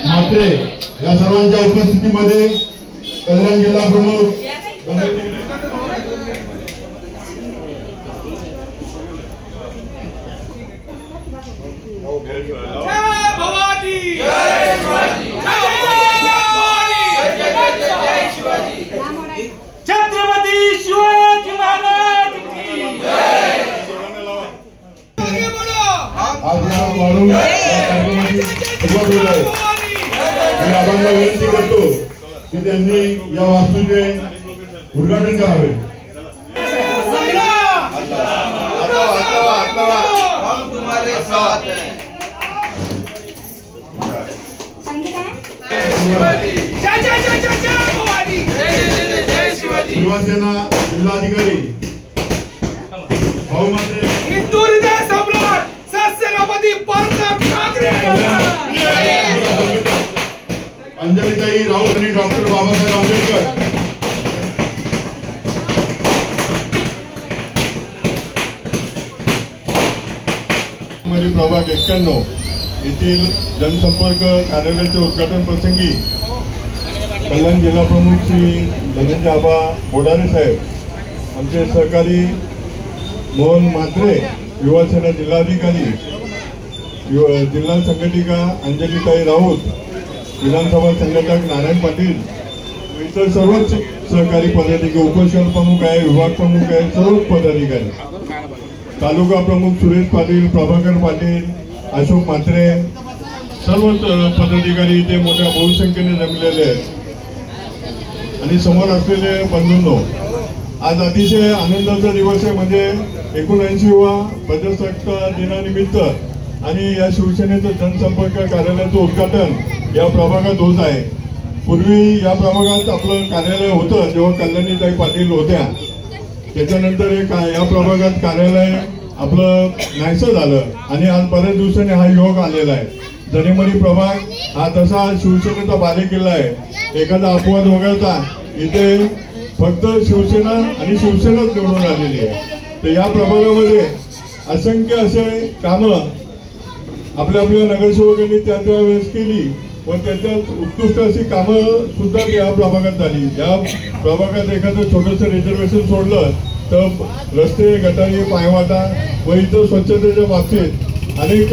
मात्रे या सर्वांच्या उपस्थितीमध्ये कल्याण जिल्हा प्रमुख छत्रपती शिवाजी महाराज की आम्हाला विनंती करतो की त्यांनी या वास्तूचे उद्घाटन करावे. शिवसेना जिल्हाधिकारी भाऊ मात्रे, अंजलीताई राऊत आणि डॉक्टर बाबासाहेब आंबेडकर. प्रभाग 91 येथील जनसंपर्क कार्यालयाच्या उद्घाटन प्रसंगी कल्याण जिल्हा प्रमुख श्री धनंजय आबा बोडारे साहेब, आमचे सहकारी मोहन मात्रे, युवासेना जिल्हाधिकारी, जिल्हा संघटिका अंजलीताई राऊत, विधानसभा संघटक नारायण पाटील, इतर सर्वच सहकारी पदाधिकारी, उपशहर प्रमुख आहे, विभाग प्रमुख आहे, सर्वच पदाधिकारी, तालुका प्रमुख सुरेश पाटील, प्रभाकर पाटील, अशोक मात्रे, सर्वच पदाधिकारी इथे मोठ्या बहुसंख्येने जमलेले आहेत. आणि समोर असलेले बंधूंनो, आज अतिशय आनंदाचा दिवस आहे. म्हणजे 79वा प्रजासत्ताक दिनानिमित्त आणि या शिवसेनेचं जनसंपर्क कार्यालयाचं उद्घाटन या प्रभागात होत आहे. पूर्वी या प्रभागात आपलं कार्यालय होतं जेव्हा कल्याणीताई पाटील होत्या. त्याच्यानंतर या प्रभागात कार्यालय आपलं नाहीसं झालं आणि आज बऱ्याच दिवसांनी हा योग आलेला आहे. जनेमरी प्रभाग हा तसा शिवसेनेचा बालेकिल्ला आहे. एखादा अपवाद वगळता इथे फक्त शिवसेना आणि शिवसेनाच निवडून आलेली आहे. तर या प्रभागामध्ये असंख्य असे कामं आपल्या नगरसेवकांनी त्या वेळेस केली व त्याच्यात उत्कृष्ट अशी कामं सुद्धा या प्रभागात झाली. या प्रभागात एखादं छोटंसं रिझर्वेशन सोडलं तर रस्ते, गटारी, पायवाटा व इतर स्वच्छतेच्या बाबतीत अनेक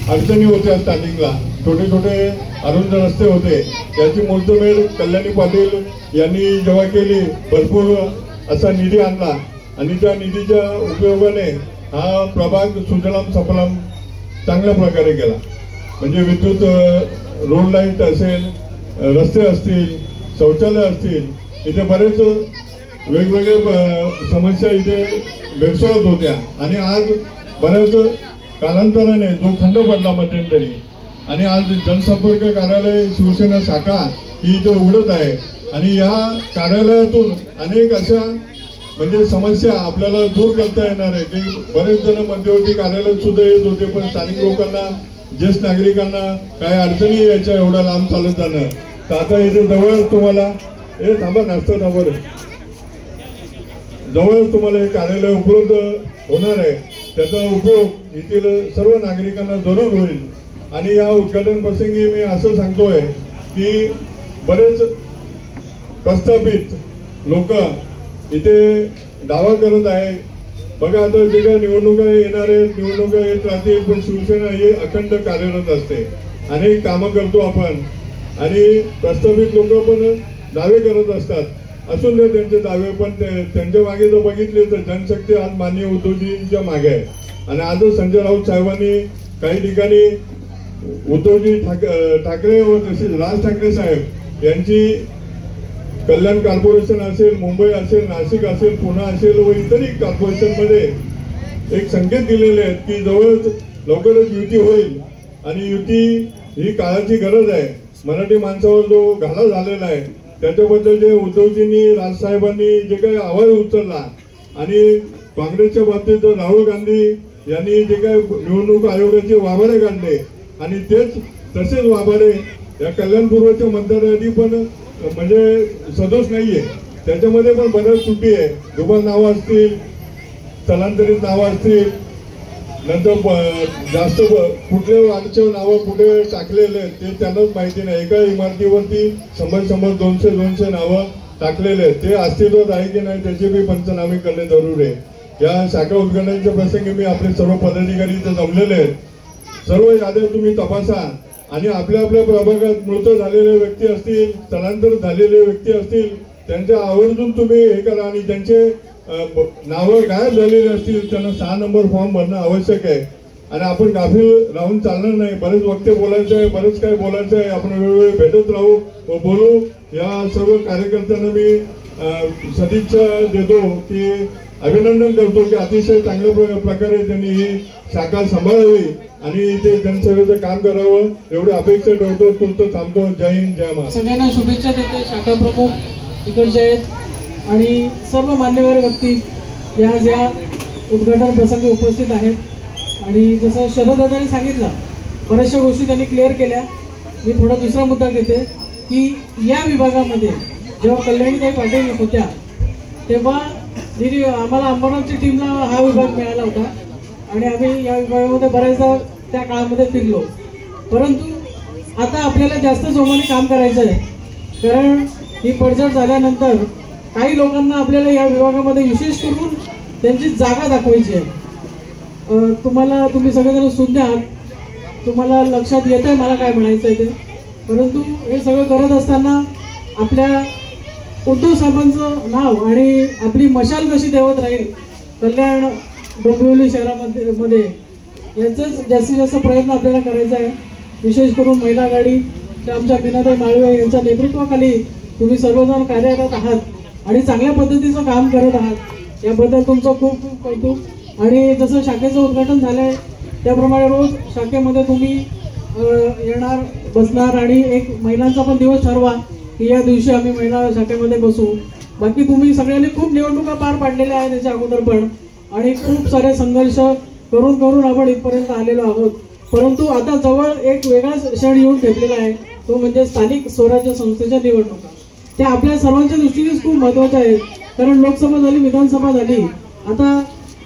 अडचणी होत्या. स्टार्टिंगला छोटे छोटे अरुंद रस्ते होते. याची मुहूर्तमेढ कल्याणी पाटील यांनी जेव्हा केली, भरपूर असा निधी आणला आणि त्या निधीच्या उपयोगाने हा प्रभाग सुजलाम सफलाम चांगल्या प्रकारे केला. म्हणजे विद्युत रोड लाईट असेल, रस्ते असतील, शौचालय असतील, इथे बरेच वेगवेगळ्या समस्या इथे भेडसावत होत्या. आणि आज बऱ्याच कालांतराने जो खंड पडला मध्यंतरी आणि आज जनसंपर्क कार्यालय शिवसेना शाखा ही इथे उघडत आहे. आणि या कार्यालयातून अनेक अशा म्हणजे समस्या आपल्याला दूर करता येणार आहे. की बरेच जण मध्यवर्ती कार्यालयात सुद्धा येत होते, पण स्थानिक लोकांना, ज्येष्ठ नागरिकांना काय अडचणी यायच्या एवढा लांब चालत जाणं. तर आता इथे जवळ तुम्हाला हे थांबा नाश्ता थांबा जवळच तुम्हाला हे कार्यालय उपलब्ध होणार आहे. त्याचा उपयोग येथील सर्व नागरिकांना जरूर होईल. आणि या उद्घाटन प्रसंगी मी असं सांगतोय की बरेच प्रस्थापित लोक इथे दावा करत आहे. बघा आता जे काही निवडणुका येणार आहेत, निवडणुका येत राहतील, पण शिवसेना ही अखंड कार्यरत असते. अनेक कामं करतो आपण आणि प्रस्थापित लोक पण दावे करत असतात. असून दे त्यांचे दावे, पण त्यांच्या मागे जर बघितले तर जनशक्ती आज माननीय उद्धवजींच्या मागे आहे. आणि आजच संजय राऊत साहेबांनी काही ठिकाणी उद्धवजी ठाकरे व तसेच राज ठाकरे साहेब यांची कल्याण कॉर्पोरेशन असेल, मुंबई असेल, नाशिक असेल, पुणे असेल व इतरही कॉर्पोरेशनमध्ये एक संकेत दिलेले आहेत की जवळच लवकरच युती होईल. आणि युती ही काळाची गरज आहे. मराठी माणसावर जो घाला झालेला आहे त्याच्याबद्दल जे उद्धवजींनी, राजसाहेबांनी जे काही आवाज उचलला आणि काँग्रेसच्या बाबतीत राहुल गांधी यांनी जे काही निवडणूक आयोगाचे वाभारे काढले आणि तेच तसेच वाभारे या कल्याण पूर्वच्या मतदारांनी पण म्हणजे सदोष नाहीये. त्याच्यामध्ये पण बऱ्याच त्रुटी आहे. दुबार नावं असतील, स्थलांतरित नावं असतील, नंतर जास्त कुठल्या वाडीचे नावं कुठे टाकलेले आहेत ते त्यांनाच माहिती नाही. एका इमारतीवरती 100 200 नावं टाकलेले आहेत, ते अस्तित्वात आहे की नाही त्याचे बी पंचनामे करणे जरूर आहे. या शाखा उद्घाटनाच्या प्रसंगी मी आपले सर्व पदाधिकारी इथे जमलेले आहेत. सर्व याद्या तुम्ही तपासा आणि आपल्या आपल्या प्रभागात मृत झालेले व्यक्ती असतील, स्थलांतर झालेले व्यक्ती असतील, त्यांच्या आवर्जून तुम्ही हे करा आणि त्यांचे नावं गायब झालेले असतील त्यांना 6 नंबर फॉर्म भरणं आवश्यक आहे. आणि आपण गाफील राहून चालणार नाही. बरेच वक्ते बोलायचं आहे, बरेच काय बोलायचं आहे. आपण वेळोवेळी भेटत राहू व बोलू. या सर्व कार्यकर्त्यांना मी सदिच्छा देतो की अभिनंदन करतो की अतिशय चांगल्या प्रकारे त्यांनी ही शाखा सांभाळावी आणि ते जनसेवेचं काम करावं एवढी अपेक्षा ठेवतो. तुमचं थांबतो. जय हिंद, जय महाराष्ट्र. सगळ्यांना शुभेच्छा देते. शाखा प्रमुख इकडचे आहेत आणि सर्व मान्यवर व्यक्ती या उद्घाटन प्रसंगी उपस्थित आहेत. आणि जसं शरददादांनी सांगितलं, बऱ्याचशा गोष्टी त्यांनी क्लिअर केल्या. मी थोडा दुसरा मुद्दा घेते की या विभागामध्ये जेव्हा कल्याणीताई पाटील होत्या तेव्हा आम्हाला अंबरनाथची टीमला हा विभाग मिळाला होता आणि आम्ही या विभागामध्ये बऱ्याचदा त्या काळामध्ये फिरलो. परंतु आता आपल्याला जास्त जोमाने काम करायचं आहे, कारण ही पडझड झाल्यानंतर काही लोकांना आपल्याला या विभागामध्ये विशेष करून त्यांची जागा दाखवायची आहे. तुम्ही सगळेजण सुज्ञ आहात, तुम्हाला लक्षात येत आहे मला काय म्हणायचं आहे ते. परंतु हे सगळं करत असताना आपल्या उद्धव साहेबांचं नाव आणि आपली मशाल कशी देवत राहील कल्याण डोंबिवली शहरामध्ये याचाच जास्तीत जास्त प्रयत्न आपल्याला करायचा आहे. विशेष करून महिला आघाडी आमच्या मीनाताई माळवे यांच्या नेतृत्वाखाली तुम्ही सर्वजण कार्यरत आहात आणि चांगल्या पद्धतीचं काम करत आहात. याबद्दल तुमचं खूप खूप कौतुक. आणि जसं शाखेचं उद्घाटन झालंय त्याप्रमाणे रोज शाखेमध्ये तुम्ही येणार बसणार आणि एक महिलांचा पण दिवस ठरवा की या दिवशी आम्ही महिला शाखेमध्ये बसू. बाकी तुम्ही सगळ्यांनी खूप निवडणुका पार पाडलेल्या आहेत त्याच्या अगोदर पण आणि खूप सारे संघर्ष करून आपण इथपर्यंत आलेलो आहोत. परंतु आता जवळ एक वेगळाच क्षण येऊन ठेपलेला आहे, तो म्हणजे स्थानिक स्वराज्य संस्थेच्या निवडणुका. त्या आपल्या सर्वांच्या दृष्टीनेच खूप महत्त्वाच्या आहेत, कारण लोकसभा झाली, विधानसभा झाली, आता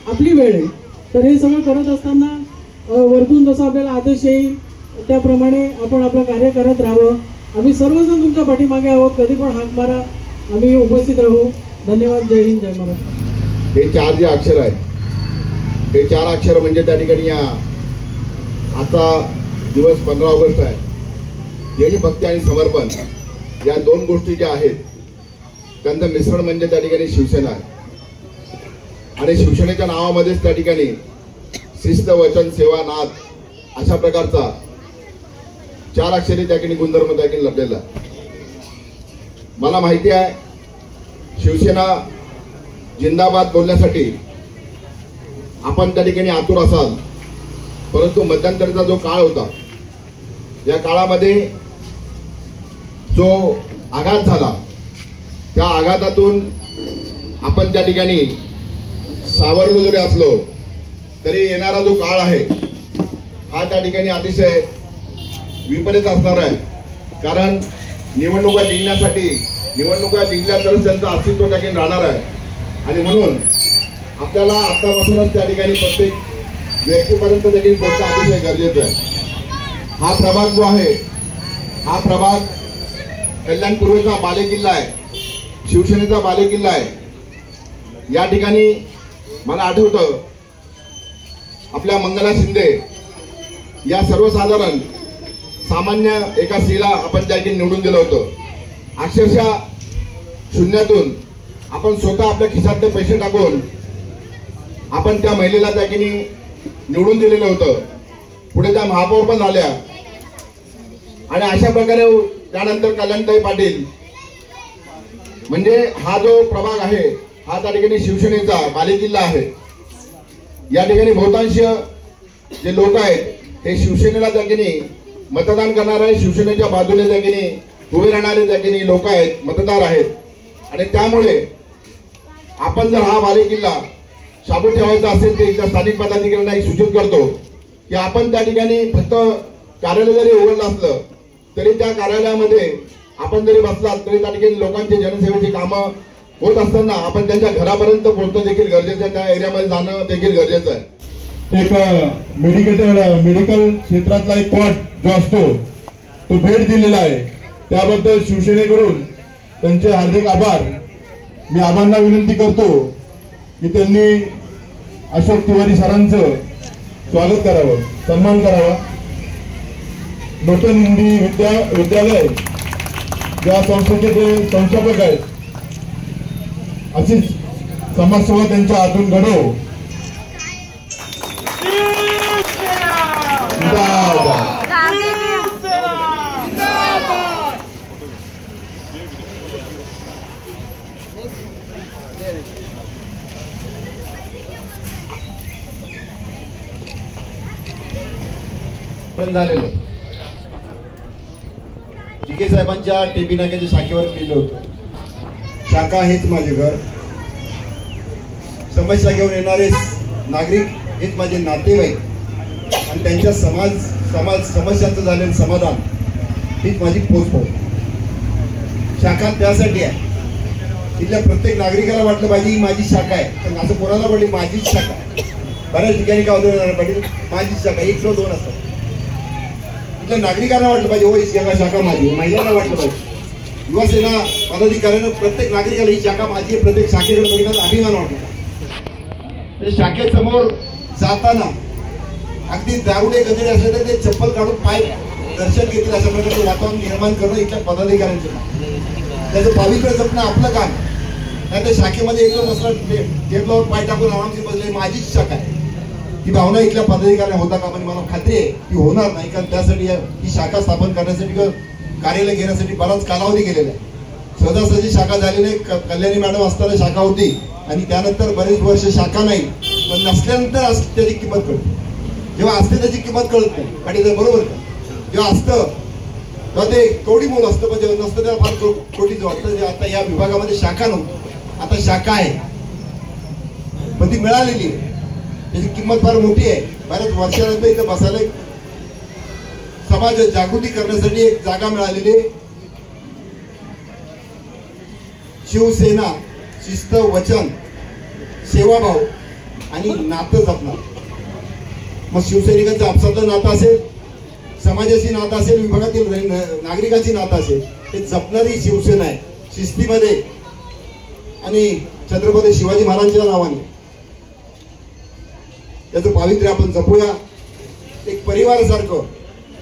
आपली वेळ आहे. तर हे सगळं करत असताना वरतून जसं आपल्याला आदेश येईल त्याप्रमाणे आपण आपलं कार्य करत राहावं. आम्ही सर्वजण तुमच्या पाठीमागे आहोत, कधी पण हाक मारा, आम्ही उपस्थित राहू. धन्यवाद. जय हिंद, जय महाराष्ट्र. हे 4 जे अक्षर आहेत, हे 4 अक्षर म्हणजे त्या ठिकाणी आता दिवस 15 ऑगस्ट आहे. देशभक्ती आणि समर्पण या 2 गोष्टी ज्या आहेत त्यांचं मिश्रण म्हणजे त्या ठिकाणी शिवसेना आहे. आणि शिवसेनेच्या नावामध्येच त्या ठिकाणी शिस्त, वचन, सेवा, नाद अशा प्रकारचा 4 अक्षरी त्या ठिकाणी गुणधर्म त्या ठिकाणी लभलेला. मला माहिती आहे शिवसेना जिंदाबाद बोलण्यासाठी आपण त्या ठिकाणी आतुर असाल, परंतु मध्यंतरीचा जो काळ होता या काळामध्ये जो आघात झाला त्या आघातातून आपण त्या ठिकाणी सावरलो जरी असलो तरी येणारा जो काळ आहे हा त्या ठिकाणी अतिशय विपरीत असणार आहे. कारण निवडणुका जिंकल्या तरच त्यांचं अस्तित्व त्या ठिकाणी राहणार आहे. आणि म्हणून आपल्याला आतापासूनच त्या ठिकाणी प्रत्येक व्यक्तीपर्यंत देखील पोहोचणं अतिशय गरजेचं आहे. हा प्रभाग जो आहे हा प्रभाग कल्याण पूर्वेचा बालेकिल्ला आहे, शिवसेनेचा बालेकिल्ला आहे. या ठिकाणी मला आठवतं आपल्या मंगला शिंदे या सर्वसाधारण सामान्य एका स्त्रीला आपण त्या ठिकाणी निवडून दिलं होतं. अक्षरशः शून्यातून आपण स्वतः आपल्या खिशातले पैसे टाकून आपण त्या महिलेला त्या ठिकाणी निवडून दिलेलं होतं. पुढे त्या महापौर पण झाल्या आणि अशा प्रकारे त्यानंतर कल्याणताई पाटील म्हणजे हा जो प्रभाग आहे हा त्या ठिकाणी शिवसेनेचा बालेकिल्ला आहे. या ठिकाणी बहुतांश जे लोक आहेत ते शिवसेनेला त्या ठिकाणी मतदान करणार आहे, शिवसेनेच्या बाजूने त्या ठिकाणी उभे राहणारे त्या ठिकाणी लोक आहेत, मतदार आहेत. आणि त्यामुळे आपण जर हा बालेकिल्ला शाबूत ठेवायचा असेल तर त्या स्थानिक पदाधिकाऱ्यांना एक सूचित करतो की आपण त्या ठिकाणी फक्त कार्यालय जरी उघडलं असलं तरी त्या कार्यालयामध्ये आपण जरी बसलात तरी त्या ठिकाणी लोकांची जनसेवेची कामं होत असताना आपण त्यांच्या घरापर्यंत पोहोचणं देखील गरजेचं आहे, त्या एरियामध्ये जाणं देखील गरजेचं आहे. एक मेडिकल क्षेत्रातला एक पॉट जो असतो तो भेट दिलेला आहे, त्याबद्दल शिवसेनेकडून त्यांचे हार्दिक आभार. मी आबांना विनंती करतो की त्यांनी अशोक तिवारी सरांचं स्वागत करावं, सन्मान करावा. नूतन हिंदी विद्यालय या संस्थेचे जे संस्थापक आहेत, अशीच समाजसेवा त्यांच्या हातून घडो. पण झालेलं जिके साहेबांच्या टेबी नाक्याच्या शाखेवर लिहिलं होतं, शाखा हेच माझे घर. समस्या घेऊन येणारे नागरिक हेच माझे नातेवाईक आणि त्यांच्या समस्यांचं झालेलं समाधान हीच माझी पोचपावती. शाखा त्यासाठी आहे, इथल्या प्रत्येक नागरिकाला वाटलं पाहिजे ही माझी शाखा आहे, पण असं कोणाला वाटली माझीच शाखा आहे. बऱ्याच ठिकाणी काय होतं पाटील, माझीच शाखा, 1 किंवा 2 असतात. इथल्या नागरिकांना वाटलं पाहिजे हो ही शाखा माझी, महिलांना वाटलं पाहिजे, युवासेना पदाधिकाऱ्यांना, प्रत्येक नागरिकाला ही शाखा माझी आहे, प्रत्येक शाखेकडे बघितल्याचा अभिमान वाटतो. शाखेसमोर जाताना अगदी दारुडे गजरे असले तर ते चप्पल काढून पाय दर्शन घेतील अशा प्रकारचं वातावरण निर्माण करणं इथल्या पदाधिकाऱ्यांचं काम. त्याचं पवित्र जपणं आपलं काम. नाही त्या शाखेमध्ये एकच असलं टेबलावर पाय टाकून आरामशी बसले माझीच शाखा आहे, ही भावना इथल्या पदाधिकाऱ्यांना होता का? म्हणजे मला खात्री आहे की होणार नाही, कारण त्यासाठी ही शाखा स्थापन करण्यासाठी किंवा कार्यालय घेण्यासाठी बराच कालावधी गेलेला आहे. सहजासहजी शाखा झाली नाही. कल्याणी मॅडम असताना शाखा होती आणि त्यानंतर बरेच वर्ष शाखा नाही, पण नसल्यानंतर त्याची किंमत कळते. जेव्हा असते त्याची किंमत कळत नाही. आणि बरोबर का? जेव्हा असतं तेव्हा ते कवडी मोल असतं, पण जेव्हा नसतं तेव्हा फार कोटीच वाटतं. आता या विभागामध्ये शाखा नव्हती, आता शाखा आहे, पण ती मिळालेली आहे, त्याची किंमत फार मोठी आहे. बऱ्याच वर्षानंतर इथं बसायला समाज जागृती करण्यासाठी एक जागा मिळालेली आहे. शिवसेना शिस्त, वचन, सेवाभाव आणि नातं जपणार. मग शिवसैनिकांचं आपसातलं नातं असेल, समाजाची नातं असेल, विभागातील नागरिकांची नातं असेल, ते जपणारी शिवसेना आहे. शिस्तीमध्ये आणि छत्रपती शिवाजी महाराजांच्या नावाने त्याचं पावित्र्य आपण जपूया. एक परिवारासारखं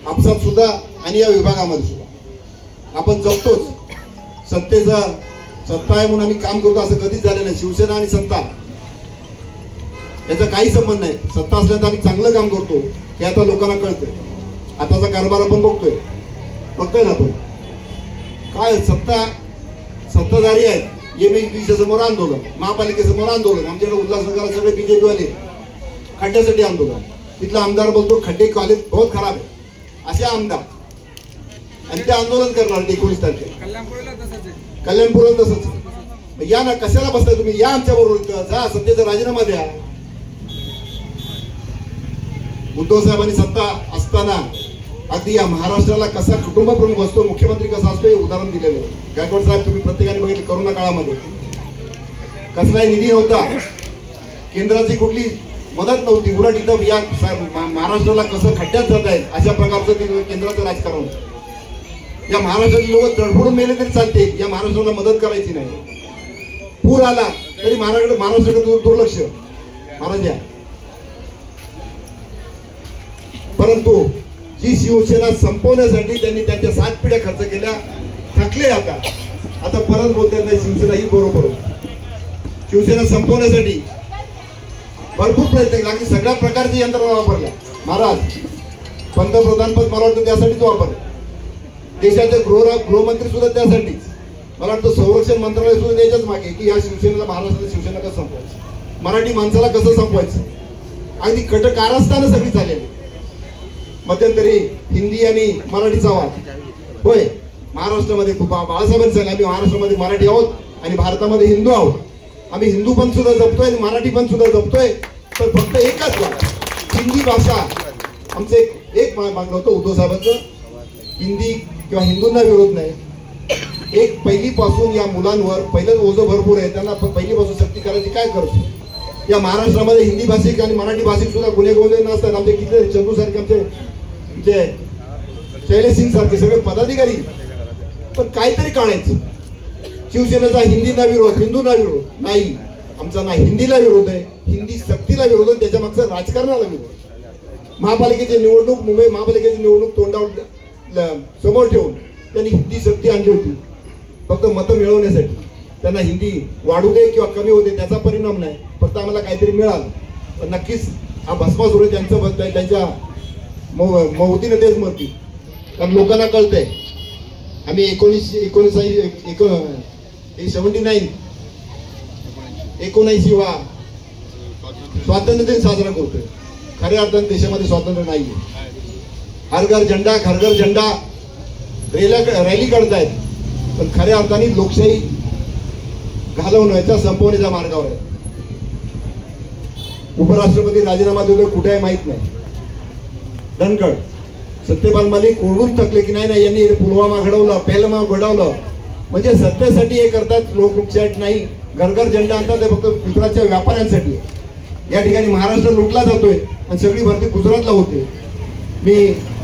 आपसात सुद्धा आणि या विभागामध्ये सुद्धा आपण जपतोच. सत्ता आहे म्हणून आम्ही काम करतो असं कधीच झालं नाही. शिवसेना आणि सत्ता याचा काही संबंध नाही. सत्ता असल्यानंतर आम्ही चांगलं काम करतो हे आता लोकांना कळतंय. आताचा कारभार आपण बघतोय ना आपण काय सत्ताधारी आहेत. MHBच्या समोर आंदोलन, महापालिकेसमोर आंदोलन, आमच्याकडे उल्हासनगरला सगळे BJP वाले खड्ड्यासाठी आंदोलन. तिथला आमदार बोलतो खड्डे कॉलेज बहुत खराब आहे, असे आमदार, आणि ते आंदोलन करणार 19 तारखेला. कल्याणपूरला तसंच. या ना, कशाला बसताय तुम्ही? या आमच्या बरोबर, जा सत्तेचा राजीनामा द्या. उद्धव साहेबांनी सत्ता असताना अगदी या महाराष्ट्राला कसा कुटुंब प्रमुख असतो, मुख्यमंत्री कसा असतो हे उदाहरण दिलेलं आहे. गायकवाड साहेब तुम्ही प्रत्येकाने बघितलं, करोना काळामध्ये कसलाही निधी नव्हता, केंद्राची कुठली मदत नव्हती, उलट इथं या महाराष्ट्राला कसं खड्ड्यात जात आहेत अशा प्रकारचं केंद्राचं राजकारण. या महाराष्ट्रातील लोक तडफडून मेले तरी चालते, या महाराष्ट्राला मदत करायची नाही. पूर आला तरी महाराष्ट्राकडे दुर्लक्ष महाराज. परंतु जी शिवसेना संपवण्यासाठी त्यांनी त्यांच्या 7 पिढ्या खर्च केल्या, थकले. आता परत बोलतात नाही शिवसेना ही बरोबर. शिवसेना संपवण्यासाठी भरपूर प्रयत्न केला, की सगळ्या प्रकारच्या यंत्रणा वापरल्या. महाराज पंतप्रधानपद मला वाटतं त्यासाठीच वापरलं. देशाचे गृहमंत्री सुद्धा त्यासाठीच. मला वाटतं संरक्षण मंत्रालय सुद्धा त्याच्याच मागे की या शिवसेनेला, महाराष्ट्रातील शिवसेना कसं संपवायचं, मराठी माणसाला कसं संपवायचं. अगदी कारस्थानं सगळी झालेली. मध्यंतरी हिंदी आणि मराठीचा वाद होय महाराष्ट्रामध्ये बाळासाहेबांनी सांगितलं, आम्ही महाराष्ट्रामध्ये मराठी आहोत आणि भारतामध्ये हिंदू आहोत. आम्ही हिंदू पण सुद्धा जपतोय आणि मराठी पण सुद्धा जपतोय, पण फक्त एकच वाद, हिंदी भाषा. आमचं एक मागणं होतं उद्धव साहेबांचं, हिंदी किंवा हिंदूंना विरोध नाही. एक पहिलीपासून या मुलांवर पहिलंच ओझं भरपूर आहे, त्यांना पहिलीपासून सक्ती करायची काय करतो. या महाराष्ट्रामध्ये हिंदी भाषिक आणि मराठी भाषिक सुद्धा गुन्हे गोंधळे नसतात. आमचे किती चंदू सारखे, आमचे शैलेश सिंग सारखे सगळे पदाधिकारी. पण काहीतरी काढायचं. शिवसेनेचा हिंदीला विरोध, हिंदूंना विरोध नाही. आमचा ना हिंदीला विरोध आहे, हिंदी सक्तीला विरोध आहे, त्याच्या मागचं राजकारणाला विरोध. महापालिकेची निवडणूक, मुंबई महापालिकेची निवडणूक तोंडावर समोर ठेवून त्यांनी हिंदी सक्ती आणली होती फक्त मतं मिळवण्यासाठी. त्यांना हिंदी वाढू दे किंवा कमी होते त्याचा परिणाम नाही, फक्त आम्हाला काहीतरी मिळालं. पण नक्कीच हा भस्मासुर आहे त्यांचं, त्यांच्या मौतीने तेच मरतील. कारण लोकांना कळतंय आम्ही 79वा स्वातंत्र्य दिन साजरा करतोय. खऱ्या अर्थाने देशामध्ये स्वातंत्र्य नाहीये. हर घर झंडा, घर घर झंडा रॅली काढतायत, पण खऱ्या अर्थाने लोकशाही घालवण्याच्या संपवण्याच्या मार्गावर आहे. उपराष्ट्रपती राजीनामा देतोय कुठे आहे माहित नाही. धनकड सत्यपाल मलिक ओरडून थकले की नाही यांनी पुलवामा घडवलं, पेहलगाम घडवलं. म्हणजे सत्तेसाठी हे करतात लोक, लोकशाही नाही. घरघर झेंडा आणतात ते फक्त गुजरातच्या व्यापाऱ्यांसाठी. या ठिकाणी महाराष्ट्र लुटला जातोय आणि सगळी भरती गुजरातला होते. मी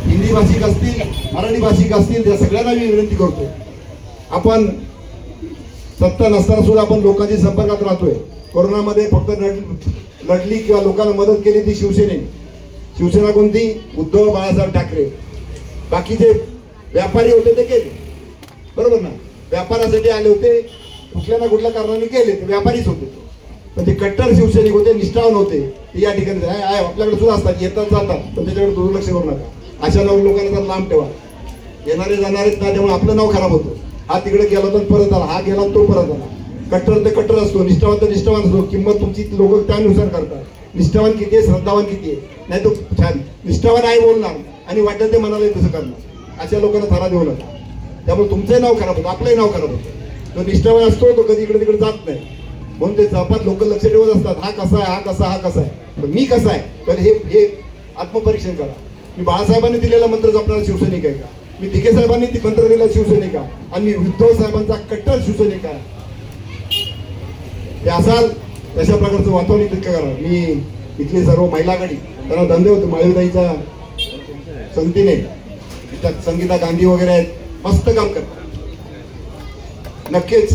हिंदी भाषिक असतील, मराठी भाषिक असतील, त्या सगळ्यांना मी विनंती करतो, आपण सत्ता नसताना सुद्धा आपण लोकांच्या संपर्कात राहतोय. कोरोनामध्ये फक्त लढली किंवा लोकांना मदत केली ती शिवसेनेने. शिवसेना कोणती? उद्धव बाळासाहेब ठाकरे. बाकीचे व्यापारी होते ते गेले, बरोबर ना. व्यापारासाठी आले होते, कुठल्या ना कुठल्या कारणाने गेले, ते व्यापारीच होते. पण ते कट्टर शिवसैनिक होते, निष्ठावान होते. ते या ठिकाणी आपल्याकडे सुद्धा असतात, येतात जातात, पण त्याच्याकडे दुर्लक्ष करू नका. अशा लोकांना तर लांब ठेवा. येणारे जाणारेच ना, त्यामुळे आपलं नाव खराब होतं. हा तिकडे गेला तर परत आला, हा गेला तो परत आला. कट्टर ते कट्टर असतो, निष्ठावान तर निष्ठावान असतो. किंमत तुमची लोक त्यानुसार करतात. निष्ठावान किती आहे, श्रद्धावान किती आहे. नाही तो छान निष्ठावान आहे बोलणार आणि वाटेल ते म्हणाले तसं करणार. अशा लोकांना थारा देऊ नका. त्यामुळे तुमचंही नाव खराब होतं, आपलंही नाव खराब होतं. तो निष्ठावान असतो तो कधी इकडे तिकडे जात नाही. म्हणून ते जपात लोक लक्ष ठेवत असतात, हा कसा आहे, हा कसा, हा कसा आहे. पण मी कसा आहे तर हे आत्मपरीक्षण करा. मी बाळासाहेबांनी दिलेला मंत्र जपणारा शिवसैनिक आहे का? मी दिघे साहेबांनी ती मंत्र दिला शिवसैनिक आहे आणि मी उद्धव साहेबांचा कट्टर शिवसैनिक आहे. ते असाल तशा प्रकारचं वातावरण तितकं करा. मी इथली सर्व महिला आघाडी त्यांना धंदे होते, माळीताईच्या संगतीने, त्यात संगीता गांधी वगैरे आहेत, मस्त काम करतात. नक्कीच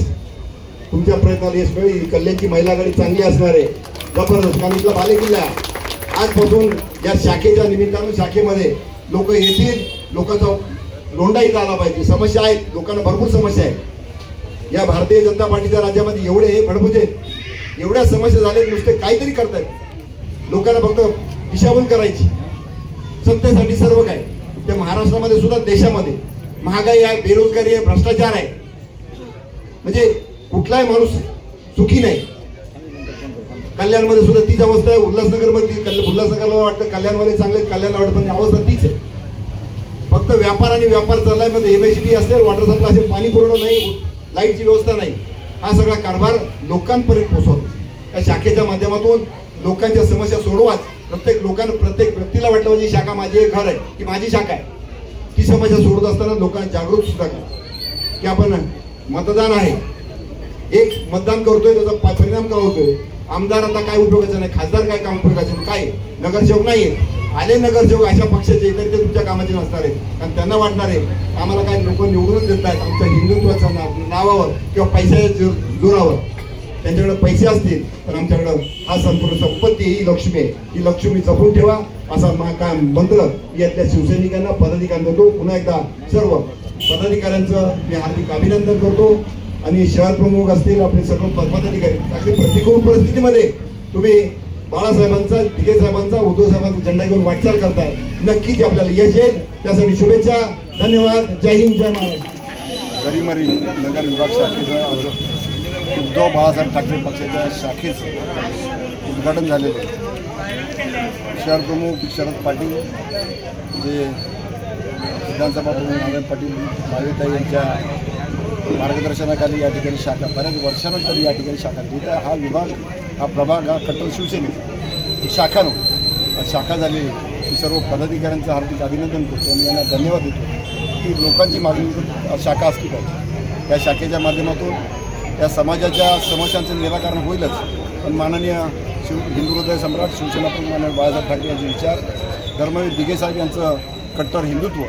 तुमच्या प्रयत्नाला यश मिळेल. कल्याणची महिला आघाडी चांगली असणार आहे, जबरदस्त. कारण इथला बालेकिल्ला आजपासून या शाखेच्या निमित्तानं शाखेमध्ये लोक येतील, लोकांचा लोंढा इथं आला पाहिजे. समस्या आहेत, लोकांना भरपूर समस्या आहेत. या भारतीय जनता पार्टीच्या राज्यामध्ये एवढे हे फडफुजे, एवढ्या समस्या झाल्या, नुसते काहीतरी करतायत. लोकांना फक्त दिशाभूल करायची, सत्तेसाठी सर्व काय. त्या महाराष्ट्रामध्ये सुद्धा, देशामध्ये महागाई आहे, बेरोजगारी आहे, भ्रष्टाचार आहे. म्हणजे कुठलाही माणूस सुखी नाही. कल्याणमध्ये सुद्धा तीच अवस्था आहे. उल्हासनगरमध्ये, उल्हासनगरला वाटतं कल्याणमध्ये चांगले, कल्याणला वाटतं, पण अवस्था तीच आहे. फक्त व्यापार आणि व्यापार चाललाय. मध्ये MSD असेल, वॉटर सप्लाय असेल, पाणी पुरवठा नाही, लाईटची व्यवस्था नाही. हा सगळा कारभार लोकांपर्यंत पोहोचवतो. त्या शाखेच्या माध्यमातून लोकांच्या समस्या सोडवाच. प्रत्येक व्यक्तीला वाटलं म्हणजे शाखा माझी एक घर आहे, की माझी शाखा आहे. ती समस्या सोडत असताना लोकांना जागृत सुद्धा करा की आपण मतदान आहे, एक मतदान करतोय, त्याचा परिणाम काय होतोय. आमदार आता काय उपयोगाचा नाही, खासदार काय काम उपयोगाचे, काय नगरसेवक नाहीये. आले नगरसेवक अशा पक्षाचे, तरी ते तुमच्या कामाचे नसणार आहे. कारण त्यांना वाटणार आहे आम्हाला काय लोक निवडून देत आहेत आमच्या हिंदुत्वाच्या नावावर किंवा पैशाच्या जोरावर. त्यांच्याकडे पैसे असतील पण आमच्याकडं हा संपूर्ण संपत्ती, ही लक्ष्मी आहे. ही लक्ष्मी जपून ठेवा असा काय मंत्र यातल्या शिवसैनिकांना, पदाधिकाऱ्यांना देतो. पुन्हा एकदा सर्व पदाधिकाऱ्यांचं मी हार्दिक अभिनंदन करतो. आणि शहर प्रमुख असतील, आपले सर्व पदाधिकारी, अगदी प्रतिकूल परिस्थितीमध्ये तुम्ही बाळासाहेबांचा, दिघे साहेबांचा, उद्धव साहेबांचा झेंडा घेऊन वाटचाल करताय. नक्कीच आपल्याला यश येईल. त्यासाठी शुभेच्छा. धन्यवाद. जय हिंद, जय महाराष्ट्र. गरीमरी नगर विभाग शाखेचा उद्धव बाळासाहेब ठाकरे पक्षाच्या शाखेचं उद्घाटन झालेलं आहे. शहर प्रमुख शरद पाटील, जे विधानसभा प्रमुख नारायण पाटील माळीताई यांच्या मार्गदर्शनाखाली या ठिकाणी शाखा, बऱ्याच वर्षानंतर या ठिकाणी शाखा. तिथं हा विभाग, हा प्रभाग, हा कट्टर शिवसेनेचा शाखा नव्हती, शाखा झाली. मी सर्व पदाधिकाऱ्यांचं हार्दिक अभिनंदन करतो आणि यांना धन्यवाद देतो की लोकांची मागणी शाखा असली पाहिजे. या शाखेच्या माध्यमातून या समाजाच्या समस्यांचं निराकरण होईलच, पण माननीय हिंदू हृदय सम्राट शिवसेना प्रमुख माननीय बाळासाहेब ठाकरे यांचे विचार, धर्मवीर दिघे साहेब यांचं कट्टर हिंदुत्व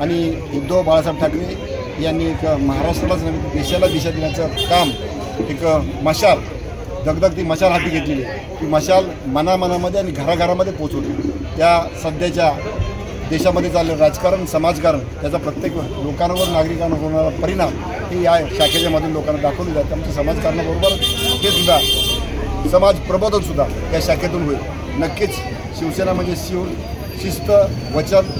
आणि उद्धव बाळासाहेब ठाकरे यांनी एक महाराष्ट्रालाच नव्हे देशाला दिशा देण्याचं काम, एक मशाल दगदगती मशाल हाती घेतलेली आहे. ती मशाल मनामनामध्ये आणि घराघरामध्ये पोचवली. त्या सध्याच्या देशामध्ये चाललेलं राजकारण, समाजकारण, त्याचा प्रत्येक लोकांवर, नागरिकांवर होणारा परिणाम हे या शाखेच्या मधून लोकांना दाखवले जाते. आमच्या समाजकारणाबरोबर हे सुद्धा समाज प्रबोधनसुद्धा या शाखेतून होईल. नक्कीच शिवसेना म्हणजे शिस्त, वचन,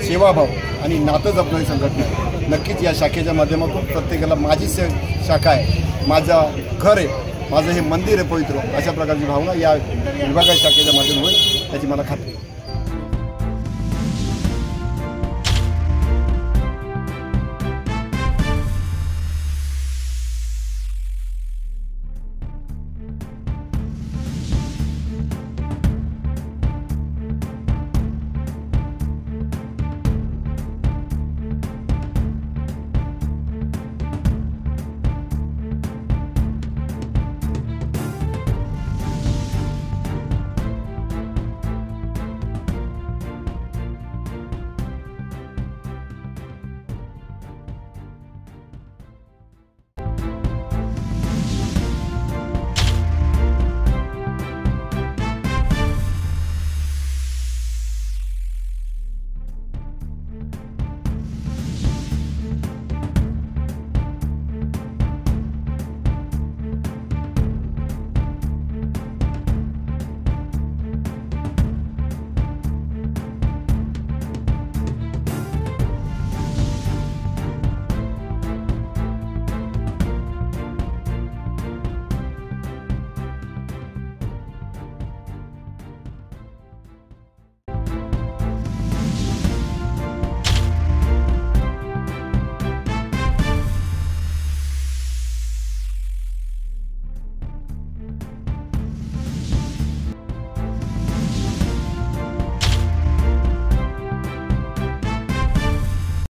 सेवाभाव आणि नातं जपणारी संघटना. नक्कीच या शाखेच्या माध्यमातून प्रत्येकाला माझी शाखा आहे, माझं घर आहे, माझं हे मंदिर आहे पवित्र, अशा प्रकारची भावना या विभागाच्या शाखेच्या माध्यमातून होईल याची मला खात्री आहे.